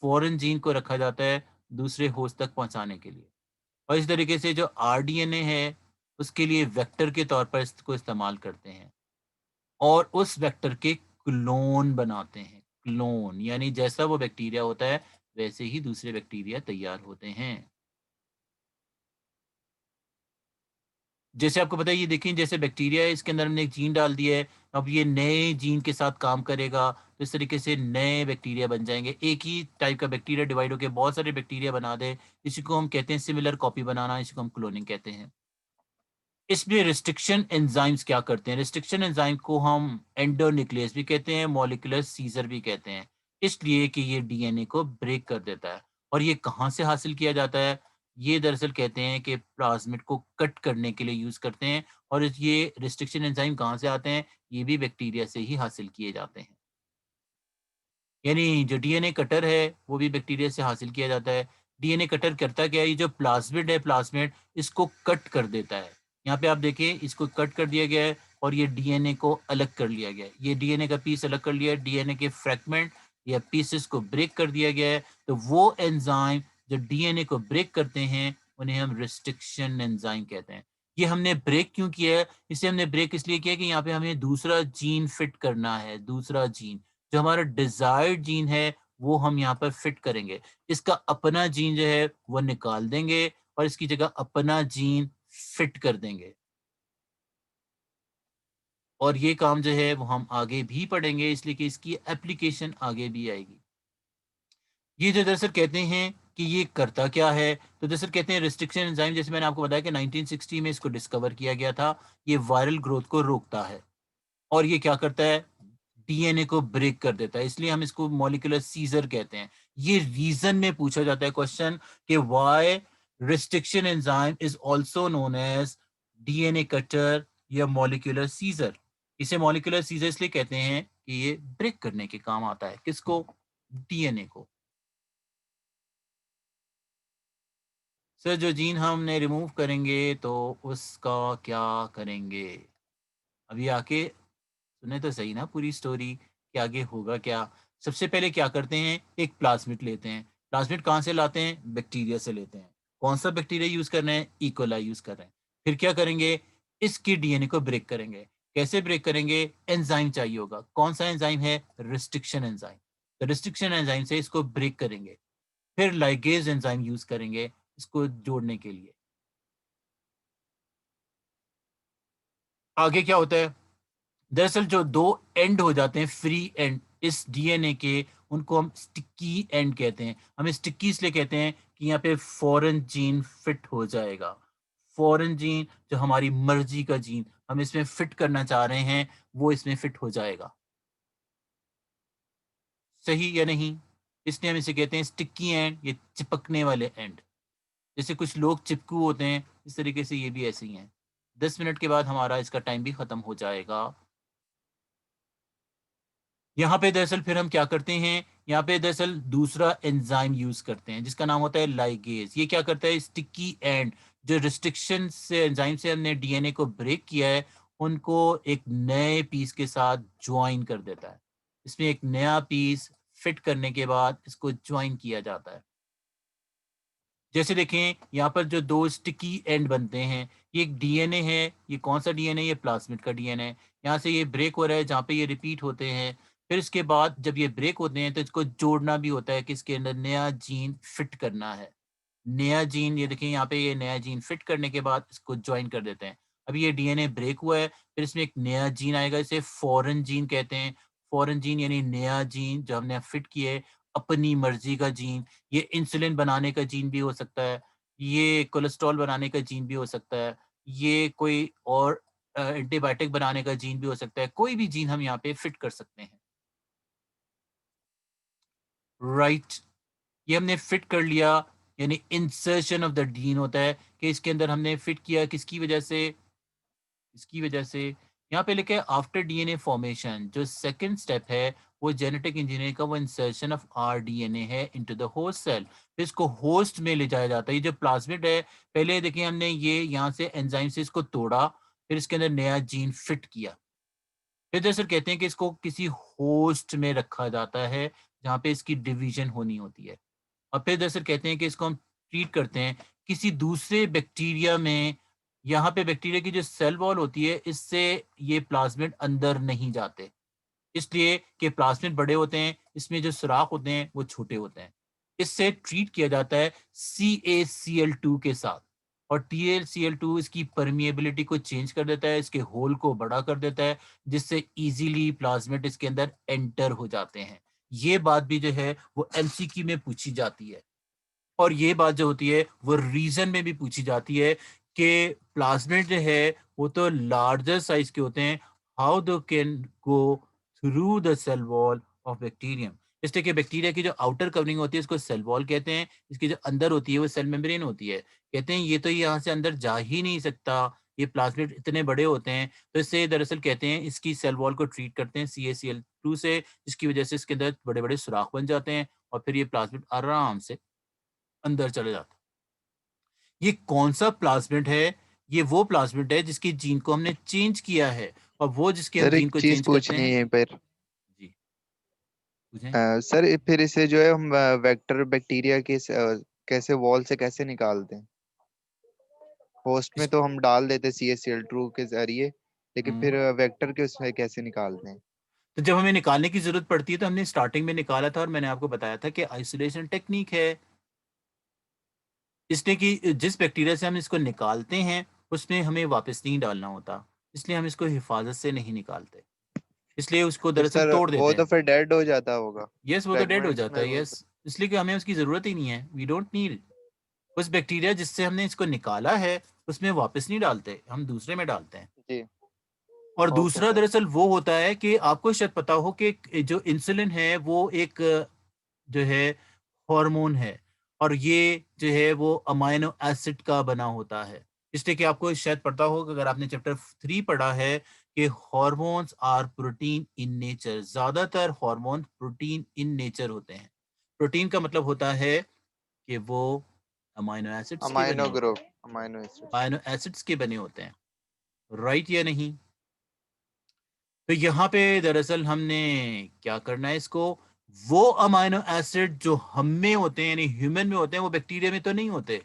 फॉरेन जीन को रखा जाता है दूसरे होस्ट तक पहुंचाने के लिए। और इस तरीके से जो आरडीएनए है उसके लिए वेक्टर के तौर पर इसको इस्तेमाल करते हैं, और उस वेक्टर के क्लोन बनाते हैं। क्लोन यानी जैसा वो बैक्टीरिया होता है वैसे ही दूसरे बैक्टीरिया तैयार होते हैं। जैसे आपको पता है, ये देखिए जैसे बैक्टीरिया है, इसके अंदर हमने एक जीन डाल दिया है, अब ये नए जीन के साथ काम करेगा, तो इस तरीके से नए बैक्टीरिया बन जाएंगे। एक ही टाइप का बैक्टीरिया डिवाइड होकर बहुत सारे बैक्टीरिया बना दे, इसी को हम कहते हैं सिमिलर कॉपी बनाना, इसी को हम क्लोनिंग कहते हैं। इसमें रिस्ट्रिक्शन एंजाइम्स क्या करते हैं? रिस्ट्रिक्शन एंजाइम को हम एंडोन्यूक्लियस भी कहते हैं, मॉलिक्यूलर सीजर भी कहते हैं, इसलिए कि ये डीएनए को ब्रेक कर देता है। और ये कहाँ से हासिल किया जाता है? ये दरअसल कहते हैं कि प्लाज्मिड को कट करने के लिए यूज करते हैं। और ये रिस्ट्रिक्शन एंजाइम कहाँ से आते हैं? ये भी बैक्टीरिया से ही हासिल किए जाते हैं। यानी जो डीएनए कटर है वो भी बैक्टीरिया से हासिल किया जाता है। डीएनए कटर करता क्या है? ये जो प्लाज्मिड है, प्लाज्मिड इसको कट कर देता है। यहाँ पे आप देखिए इसको कट कर दिया गया है और ये डीएनए को अलग कर लिया गया है। ये डीएनए का पीस अलग कर लिया है, डीएनए के फ्रैगमेंट या पीसेस को ब्रेक कर दिया गया है। तो वो एंजाइम जो डीएनए को ब्रेक करते हैं उन्हें हम रिस्ट्रिक्शन एंजाइम कहते हैं। ये हमने ब्रेक क्यों किया है? इसे हमने ब्रेक इसलिए किया कि यहाँ पे हमें दूसरा जीन फिट करना है। दूसरा जीन जो हमारा डिजायर्ड जीन है वो हम यहाँ पर फिट करेंगे। इसका अपना जीन जो है वो निकाल देंगे और इसकी जगह अपना जीन फिट कर देंगे। और ये काम जो है वो हम आगे भी पढ़ेंगे, इसलिए कि इसकी एप्लीकेशन आगे भी आएगी। ये जो दरअसल कहते हैं कि ये करता क्या है, तो दरअसल कहते हैं रिस्ट्रिक्शन एंजाइम, जैसे मैंने आपको बताया कि 1960 में इसको डिस्कवर किया गया था। ये वायरल ग्रोथ को रोकता है और ये क्या करता है? डीएनए को ब्रेक कर देता है, इसलिए हम इसको मॉलिक्यूलर सीजर कहते हैं। ये रीजन में पूछा जाता है क्वेश्चन कि why restriction enzyme is also known as DNA cutter या मॉलिक्यूलर सीजर। इसे मॉलिक्यूलर सीजर इसलिए कहते हैं कि ये ब्रेक करने के काम आता है। किसको? डीएनए को। सर जो जीन हमने रिमूव करेंगे तो उसका क्या करेंगे? अभी आके सुने तो सही ना पूरी स्टोरी कि आगे होगा क्या। सबसे पहले क्या करते हैं? एक प्लाज्मिड लेते हैं। प्लाज्मिड कहाँ से लाते हैं? बैक्टीरिया से लेते हैं। कौन सा बैक्टीरिया यूज कर रहे हैं? इकोलाई यूज कर रहे हैं। फिर क्या करेंगे? इसकी डीएनए को ब्रेक करेंगे। कैसे ब्रेक करेंगे? एंजाइम चाहिए होगा। कौन सा एंजाइम है? Restriction enzyme. तो रिस्ट्रिक्शन एंजाइम से इसको ब्रेक करेंगे। फिर लाइगेज एंजाइम यूज करेंगे इसको जोड़ने के लिए। आगे क्या होता है? दरअसल जो दो एंड हो जाते हैं फ्री एंड इस डीएनए के, उनको हम स्टिकी एंड कहते हैं। हम स्टिकी इसलिए कहते हैं कि यहाँ पे फॉरेन जीन फिट हो जाएगा। फॉरेन जीन जो हमारी मर्जी का जीन हम इसमें फिट करना चाह रहे हैं वो इसमें फिट हो जाएगा। सही या नहीं? इसलिए हम इसे कहते हैं स्टिकी एंड, ये चिपकने वाले एंड। जैसे कुछ लोग चिपकू होते हैं, इस तरीके से ये भी ऐसे ही हैं। 10 मिनट के बाद हमारा इसका टाइम भी खत्म हो जाएगा। यहाँ पे दरअसल फिर हम क्या करते हैं? यहाँ पे दरअसल दूसरा एंजाइम यूज करते हैं जिसका नाम होता है लाइगेज। ये क्या करता है? स्टिकी एंड जो रिस्ट्रिक्शन से एंजाइम से हमने डीएनए को ब्रेक किया है उनको एक नए पीस के साथ ज्वाइन कर देता है। इसमें एक नया पीस फिट करने के बाद इसको ज्वाइन किया जाता है। जैसे देखें यहाँ पर जो दो स्टिकी एंड बनते हैं, ये एक डीएनए है। ये कौन सा डीएनए? ये प्लाज्मिड का डीएनए है। यहाँ से ये ब्रेक हो रहा है जहाँ पे ये रिपीट होते हैं। फिर इसके बाद जब ये ब्रेक होते हैं तो इसको जोड़ना भी होता है कि इसके अंदर नया जीन फिट करना है। नया जीन, ये देखिए यहाँ पे ये नया जीन फिट करने के बाद इसको ज्वाइन कर देते हैं। अभी ये डीएनए ब्रेक हुआ है, फिर इसमें एक नया जीन आएगा, इसे फॉरेन जीन कहते हैं। फॉरेन जीन यानी नया जीन जो हमने फिट किया है, अपनी मर्जी का जीन। ये इंसुलिन बनाने का जीन भी हो सकता है, ये कोलेस्ट्रॉल बनाने का जीन भी हो सकता है, ये कोई और एंटीबायोटिक बनाने का जीन भी हो सकता है। कोई भी जीन हम यहाँ पे फिट कर सकते हैं। राइट, ये हमने फिट कर लिया। यानी इंसर्शन ऑफ द डीन होता है कि इसके अंदर हमने फिट किया किसकी वजह से, इसकी वजह से। यहाँ पे लिखा है आफ्टर डीएनए फॉर्मेशन, जो सेकंड स्टेप है वो जेनेटिक इंजीनियरिंग का, वो इंसर्शन ऑफ आर डीएनए है इनटू द होस्ट सेल। फिर इसको होस्ट में ले जाया जाता है। ये जो प्लाज्मिड है, पहले देखिए हमने ये यहाँ से एंजाइम से इसको तोड़ा, फिर इसके अंदर नया जीन फिट किया। फिर दरअसल कहते हैं कि इसको किसी होस्ट में रखा जाता है जहाँ पे इसकी डिवीजन होनी होती है। और फिर दरअसल कहते हैं कि इसको हम ट्रीट करते हैं किसी दूसरे बैक्टीरिया में। यहाँ पे बैक्टीरिया की जो सेल वॉल होती है, इससे ये प्लाज्मिड अंदर नहीं जाते, इसलिए कि प्लाज्मिड बड़े होते हैं, इसमें जो सुराख होते हैं वो छोटे होते हैं। इससे ट्रीट किया जाता है CaCl2 के साथ, और TlCl2 इसकी परमिएबिलिटी को चेंज कर देता है, इसके होल को बड़ा कर देता है, जिससे इजीली प्लाज्मिड इसके अंदर एंटर हो जाते हैं। ये बात भी जो है वो MCQ में पूछी जाती है, और ये बात जो होती है वो रीजन में भी पूछी जाती है कि प्लाज्मिड जो है वो तो लार्जर साइज के होते हैं, how they can go through the cell wall of bacterium. इसलिए कि बैक्टीरिया की जो आउटर कवरिंग होती है उसको सेल वॉल कहते हैं, इसकी जो अंदर होती है वो सेल मेम्ब्रेन होती है। कहते हैं ये तो यहाँ से अंदर जा ही नहीं सकता, ये प्लाज्मिड इतने बड़े होते हैं, तो इससे दरअसल कहते हैं इसकी सेल वॉल को ट्रीट करते हैं CaCl2 से, जिसकी वजह से इसके अंदर बड़े बड़े सुराख बन जाते हैं, और फिर ये प्लाज्मिड आराम से अंदर चले जाते हैं। ये कौन सा प्लाज्मिड है? ये वो प्लाज्मिड है जिसके जीन को हमने चेंज किया है, और वो जिसके हम सर एक जीन को चीज चेंज करते पूछनी है हैं। यहीं पर। जी, पूछें। सर फिर इसे जो है हम वेक्टर बैक्टीरिया के कैसे वॉल से कैसे निकालते हैं? होस्ट में इस तो हम डाल देते CaCl2 के जरिए, लेकिन फिर हम्म, वेक्टर के उसमें कैसे निकालते हैं? तो जब हमें निकालने की जरूरत पड़ती है तो हमने स्टार्टिंग में निकाला था, और मैंने आपको बताया था कि आइसोलेशन टेक्निक है, इसलिए कि जिस बैक्टीरिया से हम इसको निकालते हैं उसमें हमें वापस नहीं डालना होता, इसलिए हम इसको हिफाजत से नहीं निकालते, इसलिए उसको फिर दरअसल सर तोड़ देते वो तो हैं। फिर डेड हो जाता होगा यस, वो तो डेड हो फ्रेगमेंट्स जाता में है, वो यस, तो। इसलिए कि हमें उसकी जरूरत ही नहीं है, वी डोंट नीड। उस बैक्टीरिया जिससे हमने इसको निकाला है उसमें वापस नहीं डालते, हम दूसरे में डालते हैं। जी। और ओके दूसरा सर। दरअसल वो होता है कि आपको शायद पता हो कि जो इंसुलिन है वो एक जो है हार्मोन है, और ये जो है वो अमाइनो एसिड का बना होता है। इसलिए कि आपको शायद पता हो कि अगर आपने चैप्टर 3 पढ़ा है कि hormones are protein in nature, ज्यादातर हार्मोन प्रोटीन इन नेचर होते हैं। प्रोटीन का मतलब होता है कि वो अमाइनो एसिड्स के बने अमाइनो होते हैं, group, amino acids. Amino acids के बने होते हैं। राइट या नहीं? तो यहाँ पे दरअसल हमने क्या करना है इसको, वो अमाइनो एसिड जो हम में होते हैं यानी ह्यूमन में होते हैं, वो बैक्टीरिया में तो नहीं होते,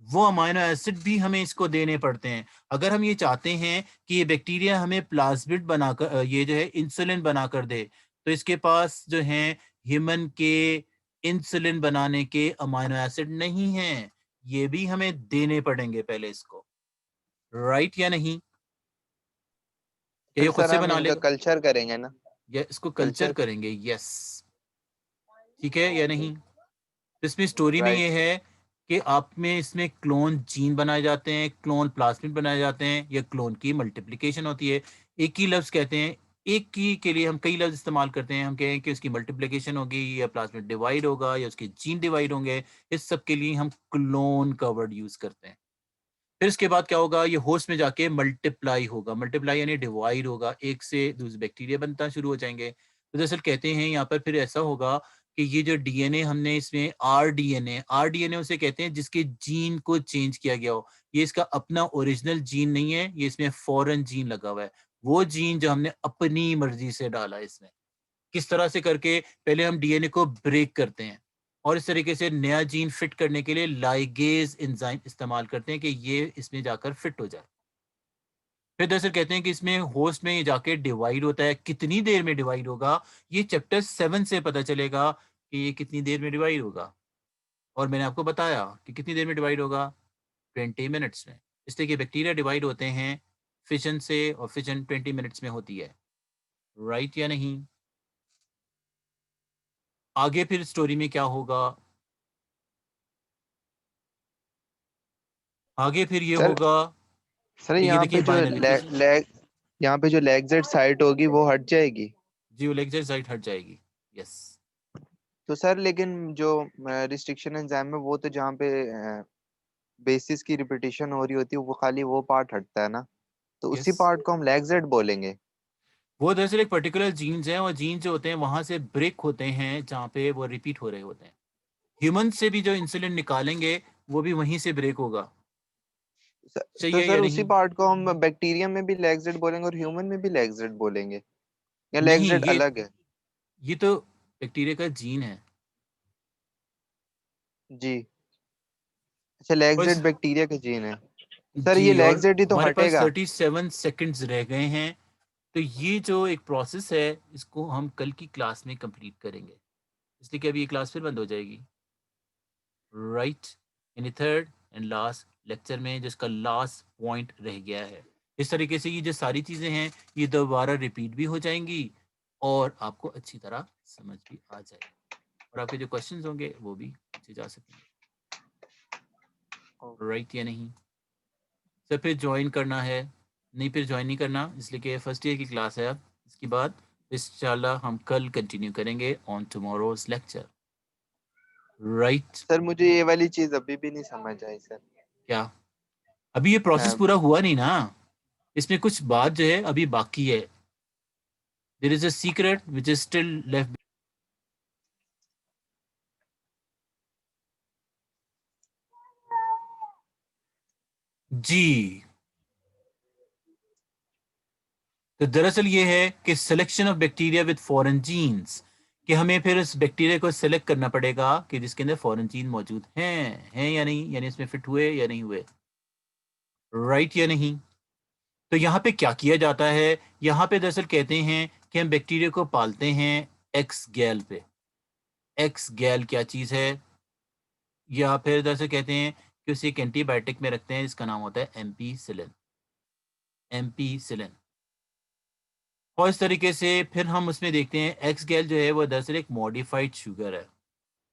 वो अमाइनो एसिड भी हमें इसको देने पड़ते हैं। अगर हम ये चाहते हैं कि ये बैक्टीरिया हमें प्लाज्मिड बनाकर ये जो है इंसुलिन बनाकर दे, तो इसके पास जो है ह्यूमन के इंसुलिन बनाने के अमाइनो एसिड नहीं हैं, ये भी हमें देने पड़ेंगे पहले इसको। राइट या नहीं? क्या फिर ये खुद सर से हम बना इनका लेगा? कल्चर करेंगे ना? या इसको कल्चर कल्चर। करेंगे? यस। ठीक है या नहीं? तो इसमें स्टोरी में ये राइट। है कि आप में इसमें क्लोन जीन बनाए जाते हैं, क्लोन प्लास्मिड बनाए जाते हैं, या क्लोन की मल्टीप्लिकेशन होती है। एक ही लफ्ज कहते हैं, एक की के लिए हम कई लफ्ज इस्तेमाल करते हैं, हम कहें कि उसकी मल्टीप्लिकेशन होगी या प्लास्मिड डिवाइड होगा या उसके जीन डिवाइड होंगे, इस सब के लिए हम क्लोन का वर्ड यूज करते हैं। फिर इसके बाद क्या होगा, ये होस्ट में जाके मल्टीप्लाई होगा, मल्टीप्लाई यानी डिवाइड होगा, एक से दूसरे बैक्टीरिया बनना शुरू हो जाएंगे। तो दरअसल कहते हैं यहाँ पर फिर ऐसा होगा कि ये जो डीएनए हमने इसमें आर डीएनए उसे कहते हैं जिसके जीन को चेंज किया गया हो। ये इसका अपना ओरिजिनल जीन नहीं है, ये इसमें फॉरेन जीन लगा हुआ है, वो जीन जो हमने अपनी मर्जी से डाला है इसमें। किस तरह से करके, पहले हम डीएनए को ब्रेक करते हैं, और इस तरीके से नया जीन फिट करने के लिए लाइगेज एंजाइम इस्तेमाल करते हैं कि ये इसमें जाकर फिट हो जाए। फिर दरअसल कहते हैं कि इसमें होस्ट में ये जाके डिवाइड होता है, कितनी देर में डिवाइड होगा ये चैप्टर 7 से पता चलेगा कि ये कितनी देर में डिवाइड होगा। और मैंने आपको बताया कि कितनी देर में डिवाइड होगा, 20 मिनट्स में। इसलिए कि बैक्टीरिया डिवाइड होते हैं फिशन से, और फिशन 20 मिनट्स में होती है। राइट या नहीं? आगे फिर स्टोरी में क्या होगा, आगे फिर ये सर होगा सर कि ये यहाँ देखिए पे जो बाइनरी फिश। यहाँ पे जो लेग्स साइट होगी वो हट जाएगी? जी, वो लेक्चर साइट हट जाएगी। यस। तो सर लेकिन जो रिस्ट्रिक्शन एंजाइम है वो तो जहाँ पे बेसिस की रिपीटिशन हो रही होती है वो खाली वो पार्ट हटता है ना, तो उसी यस, पार्ट को हम लैक्सेट बोलेंगे। वो दरअसल एक पर्टिकुलर जीन्स हैं, और जीन्स जो होते हैं वहां से ब्रेक होते हैं जहाँ पे वो रिपीट हो रहे होते हैं। ह्यूमन से भी जो इंसुलिन निकालेंगे वो भी वहीं से ब्रेक होगा। सही तो है या सर उसी नहीं? पार्ट को हम बैक्टीरिया में भी लैक्सेट बोलेंगे और ह्यूमन में भी लैक्सेट बोलेंगे, या नहीं, लैक्सेट अलग है? ये तो बैक्टीरिया का जीन है। जी। अच्छा, और लैक्सेट बैक्टीरिया के जीन है। सर ये जी, और लैक्सेट ही तो हमारे पास हटेगा। 37 सेकंड्स रह गए हैं। तो ये जो एक प्रोसेस है, इसको हम कल की क्लास में कंप्लीट करेंगे, इसलिए कि अभी ये क्लास फिर बंद हो जाएगी। Right, in third and last lecture में जिसका लास्ट पॉइंट रह गया है, इस तरीके से ये जो सारी चीज़ें हैं ये दोबारा रिपीट भी हो जाएंगी और आपको अच्छी तरह समझ भी आ जाएगी, और आपके जो क्वेश्चंस होंगे वो भी पूछे जा सकेंगे। राइट या नहीं? सर फिर ज्वाइन करना है? नहीं, फिर ज्वाइन नहीं करना, इसलिए कि फर्स्ट ईयर की क्लास है अब। इसके बाद इंशाल्लाह हम कल कंटिन्यू करेंगे on tomorrow's lecture. Right? Sir मुझे ये वाली चीज अभी भी नहीं समझ आई सर। क्या? अभी ये प्रोसेस अ, पूरा हुआ नहीं ना, इसमें कुछ बात जो है अभी बाकी है। There is a secret which is still left. जी, तो दरअसल ये है कि selection of bacteria with foreign genes, कि हमें फिर उस बैक्टीरिया को सिलेक्ट करना पड़ेगा कि जिसके अंदर फॉरेन जीन मौजूद हैं या नहीं, यानी इसमें फिट हुए या नहीं हुए। राइट या नहीं? तो यहाँ पे क्या किया जाता है, यहाँ पे दरअसल कहते हैं कि हम बैक्टीरिया को पालते हैं एक्स गैल पे। एक्स गैल क्या चीज़ है? या फिर दरअसल कहते हैं कि उसे एक एंटीबायोटिक में रखते हैं जिसका नाम होता है एम्पीसिलिन। एम्पीसिलिन। और इस तरीके से फिर हम उसमें देखते हैं एक्स गैल जो है वो दरअसल एक मॉडिफाइड शुगर है।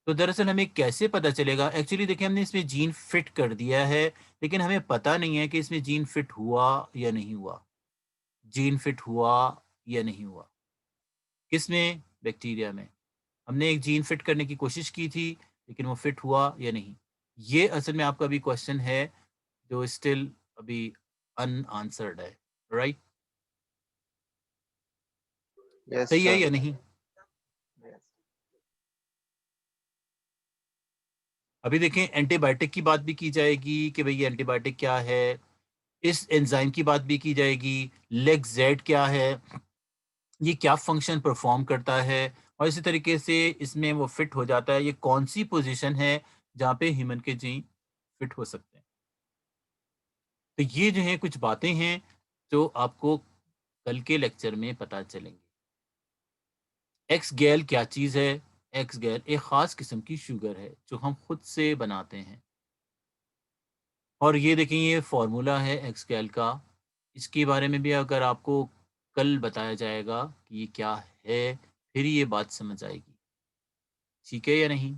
तो दरअसल हमें कैसे पता चलेगा? एक्चुअली देखिए, हमने इसमें जीन फिट कर दिया है, लेकिन हमें पता नहीं है कि इसमें जीन फिट हुआ या नहीं हुआ। जीन फिट हुआ या नहीं हुआ, किसमें? बैक्टीरिया में। हमने एक जीन फिट करने की कोशिश की थी, लेकिन वो फिट हुआ या नहीं? ये असल में आपका अभी क्वेश्चन है जो स्टिल अभी अनआंसर्ड है। राइट? यस सही है सर। या नहीं? अभी देखें, एंटीबायोटिक की बात भी की जाएगी कि भाई ये एंटीबायोटिक क्या है, इस एंजाइम की बात भी की जाएगी, लेग जेड क्या है, ये क्या फंक्शन परफॉर्म करता है, और इसी तरीके से इसमें वो फिट हो जाता है, ये कौन सी पोजीशन है जहाँ पे ह्यूमन के जीन फिट हो सकते हैं। तो ये जो है कुछ बातें हैं जो आपको कल के लेक्चर में पता चलेंगी। एक्स गैल क्या चीज़ है? एक्स गैल एक ख़ास किस्म की शुगर है जो हम खुद से बनाते हैं, और ये देखें ये फार्मूला है एक्स गैल का। इसके बारे में भी अगर आपको कल बताया जाएगा कि ये क्या है, फिर ये बात समझ आएगी। ठीक है या नहीं?